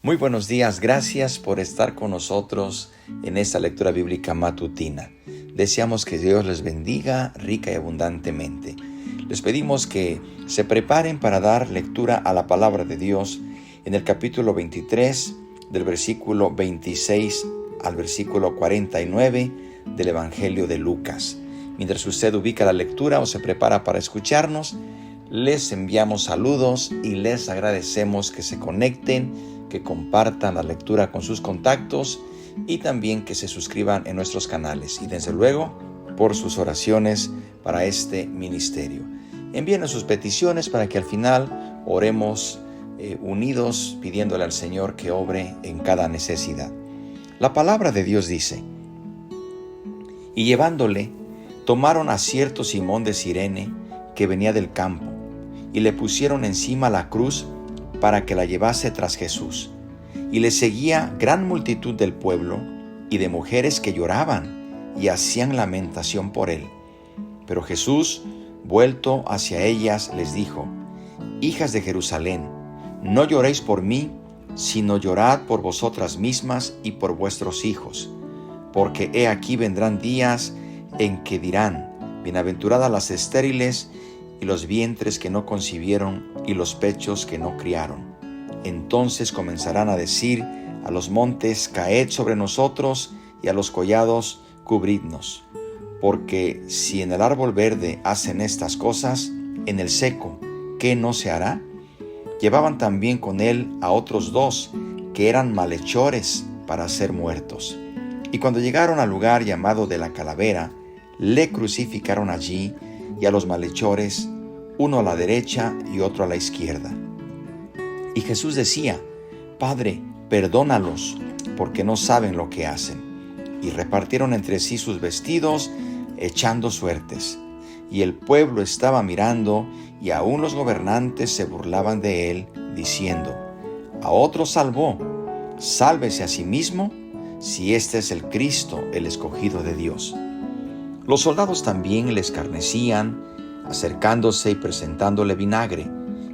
Muy buenos días, gracias por estar con nosotros en esta lectura bíblica matutina. Deseamos que Dios les bendiga rica y abundantemente. Les pedimos que se preparen para dar lectura a la palabra de Dios en el capítulo 23, del versículo 26 al versículo 49 del Evangelio de Lucas. Mientras usted ubica la lectura o se prepara para escucharnos, les enviamos saludos y les agradecemos que se conecten, que compartan la lectura con sus contactos y también que se suscriban en nuestros canales. Y desde luego, por sus oraciones para este ministerio. Envíenos sus peticiones para que al final oremos unidos pidiéndole al Señor que obre en cada necesidad. La palabra de Dios dice: y llevándole, tomaron a cierto Simón de Cirene que venía del campo y le pusieron encima la cruz para que la llevase tras Jesús. Y le seguía gran multitud del pueblo y de mujeres que lloraban y hacían lamentación por él. Pero Jesús, vuelto hacia ellas, les dijo: hijas de Jerusalén, no lloréis por mí, sino llorad por vosotras mismas y por vuestros hijos. Porque he aquí vendrán días en que dirán: bienaventuradas las estériles y los vientres que no concibieron y los pechos que no criaron. Entonces comenzarán a decir a los montes: caed sobre nosotros, y a los collados: cubridnos. Porque si en el árbol verde hacen estas cosas, en el seco, ¿qué no se hará? Llevaban también con él a otros dos, que eran malhechores para ser muertos. Y cuando llegaron al lugar llamado de la Calavera, le crucificaron allí, y a los malhechores, uno a la derecha y otro a la izquierda. Y Jesús decía: Padre, perdónalos, porque no saben lo que hacen. Y repartieron entre sí sus vestidos, echando suertes. Y el pueblo estaba mirando, y aún los gobernantes se burlaban de él, diciendo: a otro salvó, sálvese a sí mismo, si este es el Cristo, el escogido de Dios. Los soldados también le escarnecían, acercándose y presentándole vinagre,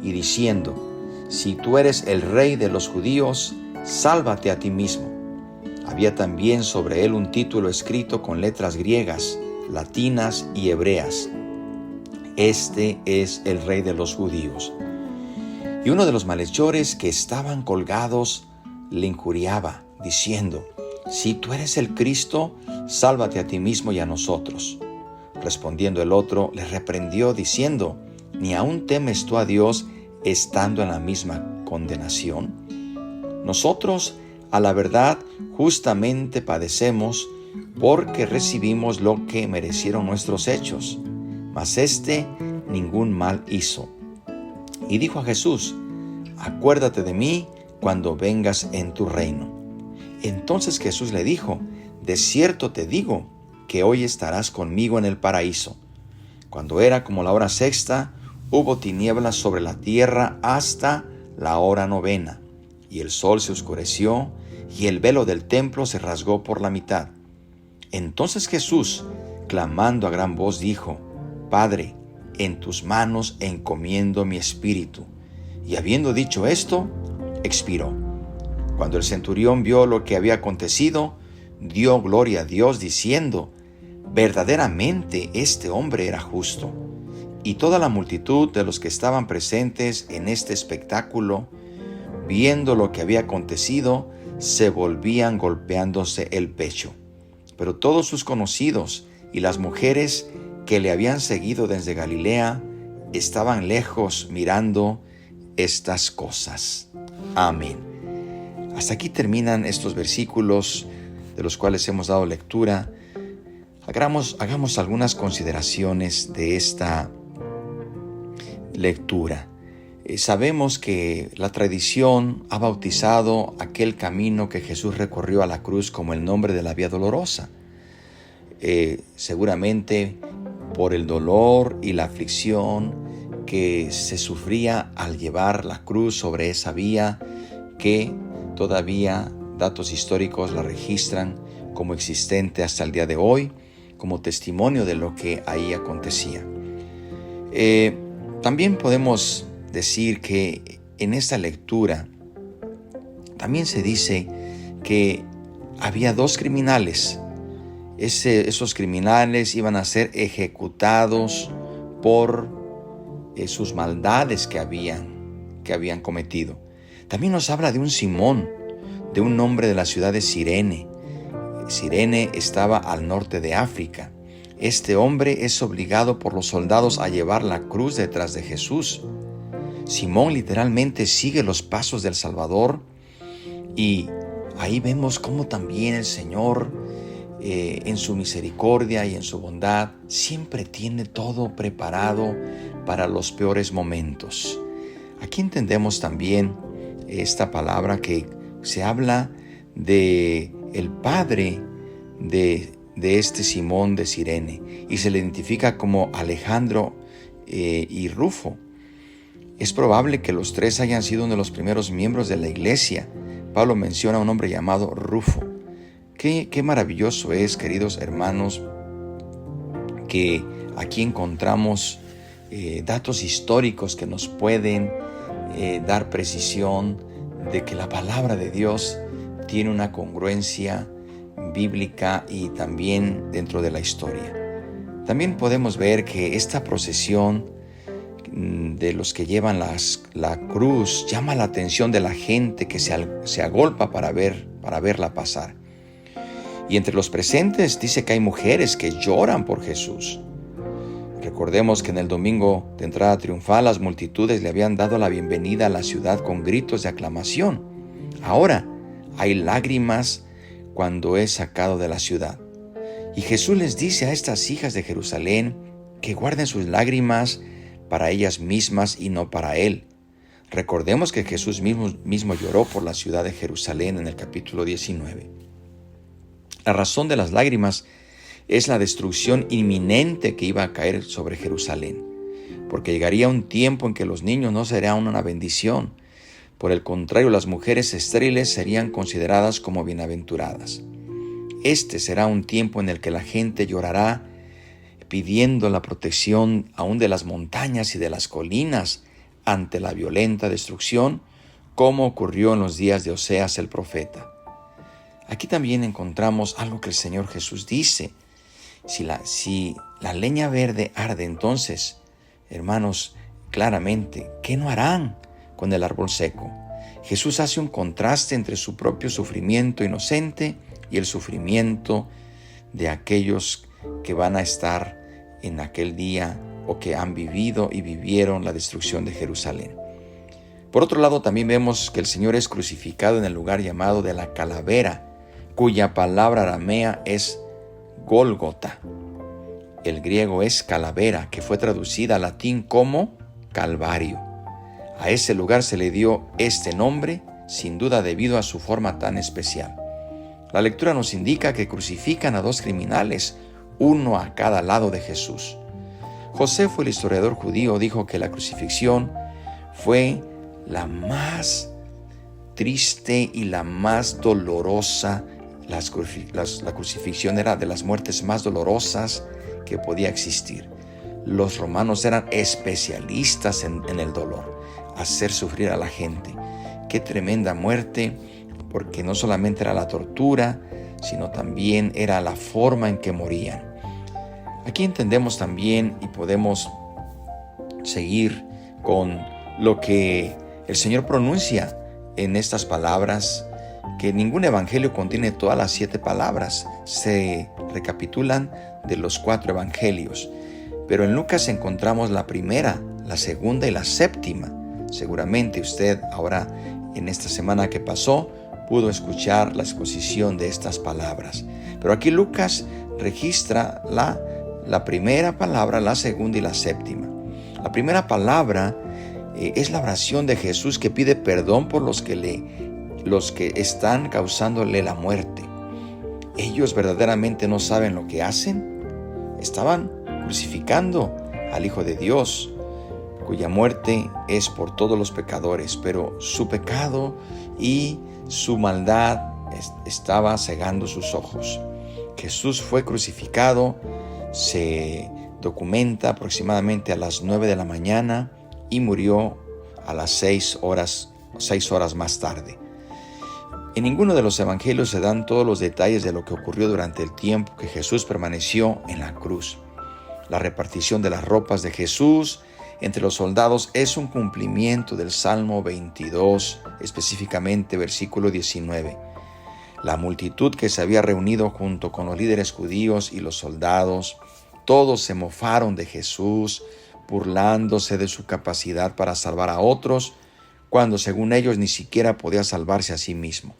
y diciendo: si tú eres el rey de los judíos, sálvate a ti mismo. Había también sobre él un título escrito con letras griegas, latinas y hebreas: este es el rey de los judíos. Y uno de los malhechores que estaban colgados le injuriaba, diciendo: si tú eres el Cristo, sálvate a ti mismo y a nosotros. Respondiendo el otro, le reprendió, diciendo: ¿ni aún temes tú a Dios, estando en la misma condenación? Nosotros, a la verdad, justamente padecemos, porque recibimos lo que merecieron nuestros hechos. Mas éste ningún mal hizo. Y dijo a Jesús: acuérdate de mí cuando vengas en tu reino. Entonces Jesús le dijo: de cierto te digo, que hoy estarás conmigo en el paraíso. Cuando era como la hora sexta, hubo tinieblas sobre la tierra hasta la hora novena, y el sol se oscureció, y el velo del templo se rasgó por la mitad. Entonces Jesús, clamando a gran voz, dijo: Padre, en tus manos encomiendo mi espíritu. Y habiendo dicho esto, expiró. Cuando el centurión vio lo que había acontecido, dio gloria a Dios, diciendo: verdaderamente este hombre era justo. Y toda la multitud de los que estaban presentes en este espectáculo, viendo lo que había acontecido, se volvían golpeándose el pecho. Pero todos sus conocidos y las mujeres que le habían seguido desde Galilea estaban lejos mirando estas cosas. Amén. Hasta aquí terminan estos versículos de los cuales hemos dado lectura. Hagamos algunas consideraciones de esta lectura. Sabemos que la tradición ha bautizado aquel camino que Jesús recorrió a la cruz como el nombre de la Vía Dolorosa. Seguramente por el dolor y la aflicción que se sufría al llevar la cruz sobre esa vía, que todavía datos históricos la registran como existente hasta el día de hoy, como testimonio de lo que ahí acontecía. También podemos decir que en esta lectura también se dice que había 2 criminales. Esos criminales iban a ser ejecutados por sus maldades que habían cometido. También nos habla de un Simón, de un hombre de la ciudad de Cirene. Cirene estaba al norte de África. Este hombre es obligado por los soldados a llevar la cruz detrás de Jesús. Simón literalmente sigue los pasos del Salvador, y ahí vemos cómo también el Señor, en su misericordia y en su bondad, siempre tiene todo preparado para los peores momentos. Aquí entendemos también esta palabra que se habla de el padre de este Simón de Cirene, y se le identifica como Alejandro y Rufo. Es probable que los 3 hayan sido uno de los primeros miembros de la iglesia. Pablo menciona a un hombre llamado Rufo. Qué maravilloso es, queridos hermanos, que aquí encontramos datos históricos que nos pueden dar precisión de que la palabra de Dios tiene una congruencia bíblica y también dentro de la historia. También podemos ver que esta procesión de los que llevan la cruz llama la atención de la gente que se agolpa para verla pasar. Y entre los presentes dice que hay mujeres que lloran por Jesús. Recordemos que en el domingo de entrada triunfal las multitudes le habían dado la bienvenida a la ciudad con gritos de aclamación. Ahora hay lágrimas cuando es sacado de la ciudad. Y Jesús les dice a estas hijas de Jerusalén que guarden sus lágrimas para ellas mismas y no para Él. Recordemos que Jesús mismo lloró por la ciudad de Jerusalén en el capítulo 19. La razón de las lágrimas es la destrucción inminente que iba a caer sobre Jerusalén, porque llegaría un tiempo en que los niños no serían una bendición. Por el contrario, las mujeres estériles serían consideradas como bienaventuradas. Este será un tiempo en el que la gente llorará pidiendo la protección aún de las montañas y de las colinas ante la violenta destrucción, como ocurrió en los días de Oseas el profeta. Aquí también encontramos algo que el Señor Jesús dice. Si la leña verde arde, entonces, hermanos, claramente, ¿qué no harán con el árbol seco? Jesús hace un contraste entre su propio sufrimiento inocente y el sufrimiento de aquellos que van a estar en aquel día o que han vivido y vivieron la destrucción de Jerusalén. Por otro lado, también vemos que el Señor es crucificado en el lugar llamado de la calavera, cuya palabra aramea es Gólgota. El griego es calavera, que fue traducida al latín como Calvario. A ese lugar se le dio este nombre, sin duda debido a su forma tan especial. La lectura nos indica que crucifican a 2 criminales, uno a cada lado de Jesús. Josefo, el historiador judío, dijo que la crucifixión fue la más triste y la más dolorosa. La crucifixión era de las muertes más dolorosas que podía existir. Los romanos eran especialistas en el dolor, hacer sufrir a la gente. Qué tremenda muerte, porque no solamente era la tortura, sino también era la forma en que morían. Aquí entendemos también y podemos seguir con lo que el Señor pronuncia en estas palabras, que ningún evangelio contiene todas las 7 palabras. Se recapitulan de los 4 evangelios. Pero en Lucas encontramos la primera, la segunda y la séptima. Seguramente usted ahora, en esta semana que pasó, pudo escuchar la exposición de estas palabras. Pero aquí Lucas registra la primera palabra, la segunda y la séptima. La primera palabra es la oración de Jesús, que pide perdón por los que están causándole la muerte. Ellos verdaderamente no saben lo que hacen. Estaban crucificando al Hijo de Dios, cuya muerte es por todos los pecadores, pero su pecado y su maldad estaba cegando sus ojos. Jesús fue crucificado, se documenta aproximadamente a las 9 de la mañana y murió a las 6 horas más tarde. En ninguno de los evangelios se dan todos los detalles de lo que ocurrió durante el tiempo que Jesús permaneció en la cruz. La repartición de las ropas de Jesús entre los soldados es un cumplimiento del Salmo 22, específicamente versículo 19. La multitud que se había reunido junto con los líderes judíos y los soldados, todos se mofaron de Jesús, burlándose de su capacidad para salvar a otros, cuando según ellos ni siquiera podía salvarse a sí mismo.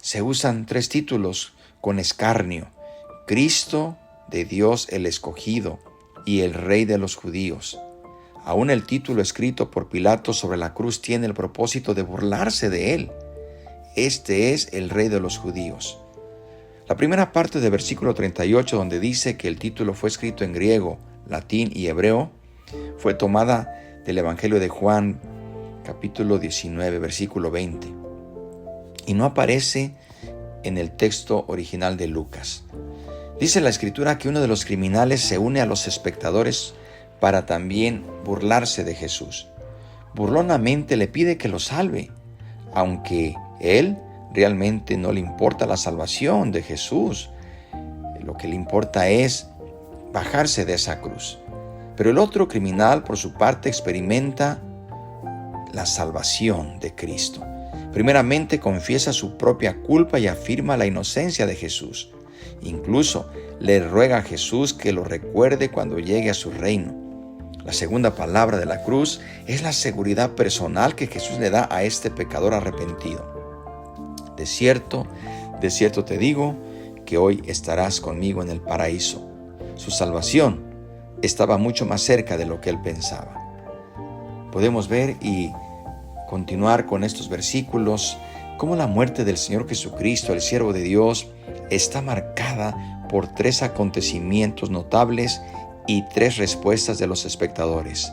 Se usan 3 títulos con escarnio: Cristo de Dios el escogido y el Rey de los judíos. Aún el título escrito por Pilato sobre la cruz tiene el propósito de burlarse de él. Este es el Rey de los judíos. La primera parte del versículo 38, donde dice que el título fue escrito en griego, latín y hebreo, fue tomada del Evangelio de Juan, capítulo 19, versículo 20. Y no aparece en el texto original de Lucas. Dice la Escritura que uno de los criminales se une a los espectadores para también burlarse de Jesús. Burlonamente le pide que lo salve, aunque él realmente no le importa la salvación de Jesús. Lo que le importa es bajarse de esa cruz. Pero el otro criminal, por su parte, experimenta la salvación de Cristo. Primeramente confiesa su propia culpa y afirma la inocencia de Jesús. Incluso le ruega a Jesús que lo recuerde cuando llegue a su reino. La segunda palabra de la cruz es la seguridad personal que Jesús le da a este pecador arrepentido. De cierto te digo que hoy estarás conmigo en el paraíso. Su salvación estaba mucho más cerca de lo que él pensaba. Podemos ver y continuar con estos versículos cómo la muerte del Señor Jesucristo, el siervo de Dios, está marcada por 3 acontecimientos notables y 3 respuestas de los espectadores.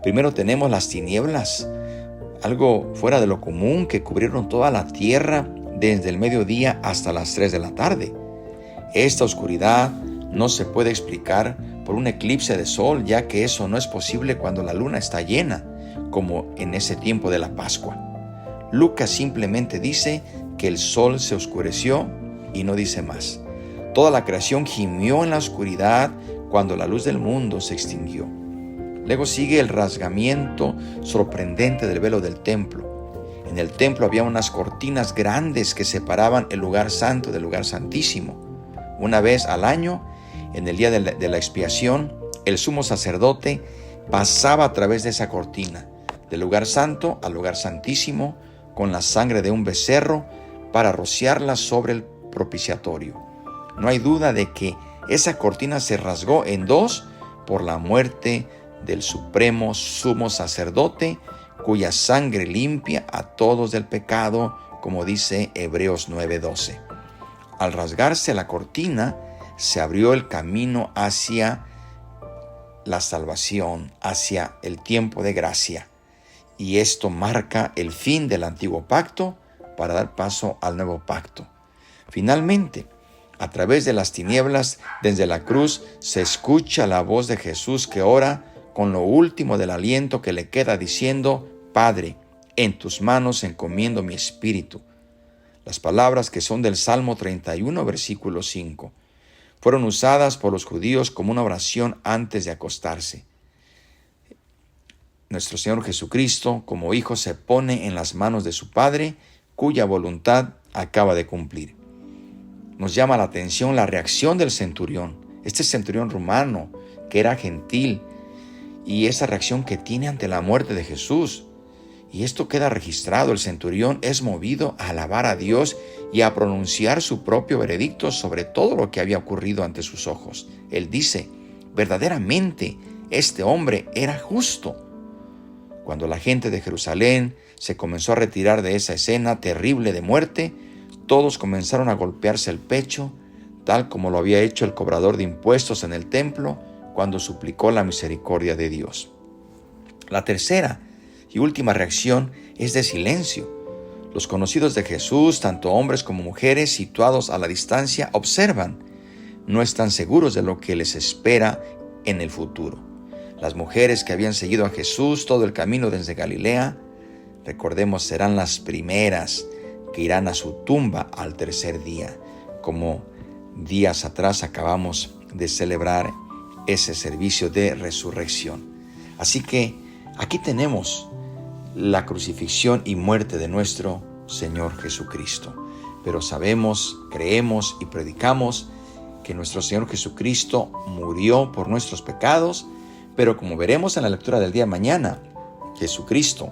Primero tenemos las tinieblas, algo fuera de lo común que cubrieron toda la tierra desde el mediodía hasta las 3 de la tarde. Esta oscuridad no se puede explicar por un eclipse de sol, ya que eso no es posible cuando la luna está llena, como en ese tiempo de la Pascua. Lucas simplemente dice que el sol se oscureció y no dice más. Toda la creación gimió en la oscuridad cuando la luz del mundo se extinguió. Luego sigue el rasgamiento sorprendente del velo del templo. En el templo había unas cortinas grandes que separaban el lugar santo del lugar santísimo. Una vez al año, en el día de la expiación, el sumo sacerdote pasaba a través de esa cortina, del lugar santo al lugar santísimo, con la sangre de un becerro para rociarla sobre el propiciatorio. No hay duda de que esa cortina se rasgó en 2 por la muerte del supremo sumo sacerdote, cuya sangre limpia a todos del pecado, como dice Hebreos 9:12. Al rasgarse la cortina, se abrió el camino hacia la salvación, hacia el tiempo de gracia. Y esto marca el fin del antiguo pacto para dar paso al nuevo pacto. Finalmente, a través de las tinieblas, desde la cruz, se escucha la voz de Jesús que ora con lo último del aliento que le queda diciendo: Padre, en tus manos encomiendo mi espíritu. Las palabras, que son del Salmo 31, versículo 5, fueron usadas por los judíos como una oración antes de acostarse. Nuestro Señor Jesucristo, como Hijo, se pone en las manos de su Padre, cuya voluntad acaba de cumplir. Nos llama la atención la reacción del centurión, este centurión romano que era gentil, y esa reacción que tiene ante la muerte de Jesús. Y esto queda registrado. El centurión es movido a alabar a Dios y a pronunciar su propio veredicto sobre todo lo que había ocurrido ante sus ojos. Él dice: verdaderamente este hombre era justo. Cuando la gente de Jerusalén se comenzó a retirar de esa escena terrible de muerte, todos comenzaron a golpearse el pecho, tal como lo había hecho el cobrador de impuestos en el templo cuando suplicó la misericordia de Dios. La tercera y última reacción es de silencio. Los conocidos de Jesús, tanto hombres como mujeres, situados a la distancia, observan. No están seguros de lo que les espera en el futuro. Las mujeres que habían seguido a Jesús todo el camino desde Galilea, recordemos, serán las primeras que irán a su tumba al tercer día, como días atrás acabamos de celebrar ese servicio de resurrección. Así que aquí tenemos la crucifixión y muerte de nuestro Señor Jesucristo. Pero sabemos, creemos y predicamos que nuestro Señor Jesucristo murió por nuestros pecados, pero como veremos en la lectura del día de mañana, Jesucristo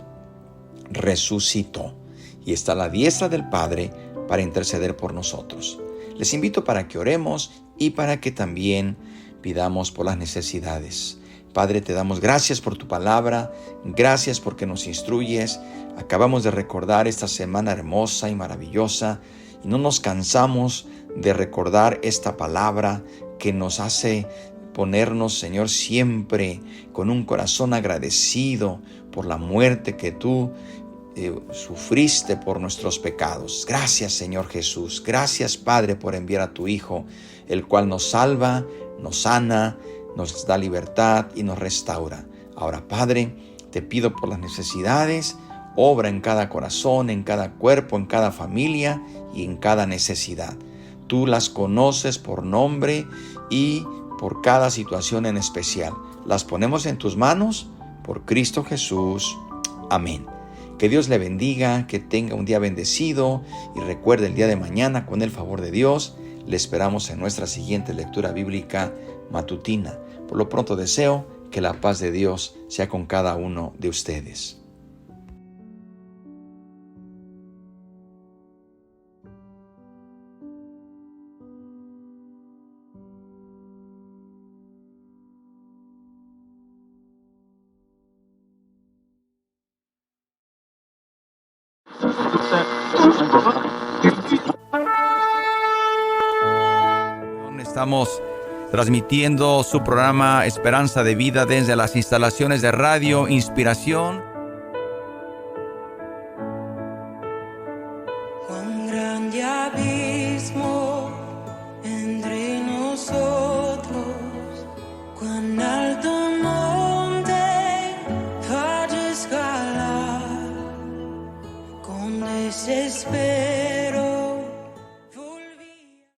resucitó y está a la diestra del Padre para interceder por nosotros. Les invito para que oremos y para que también pidamos por las necesidades. Padre, te damos gracias por tu palabra, gracias porque nos instruyes. Acabamos de recordar esta semana hermosa y maravillosa y no nos cansamos de recordar esta palabra que nos hace ponernos, Señor, siempre con un corazón agradecido por la muerte que tú sufriste por nuestros pecados. Gracias, Señor Jesús. Gracias, Padre, por enviar a tu Hijo, el cual nos salva, nos sana, nos da libertad y nos restaura. Ahora, Padre, te pido por las necesidades, obra en cada corazón, en cada cuerpo, en cada familia y en cada necesidad. Tú las conoces por nombre y por cada situación en especial. Las ponemos en tus manos por Cristo Jesús. Amén. Que Dios le bendiga, que tenga un día bendecido y recuerde el día de mañana, con el favor de Dios, le esperamos en nuestra siguiente lectura bíblica matutina. Por lo pronto deseo que la paz de Dios sea con cada uno de ustedes. Estamos transmitiendo su programa Esperanza de Vida desde las instalaciones de Radio Inspiración. Cuán grande abismo entre nosotros, cuán alto monte para escalar, con desespero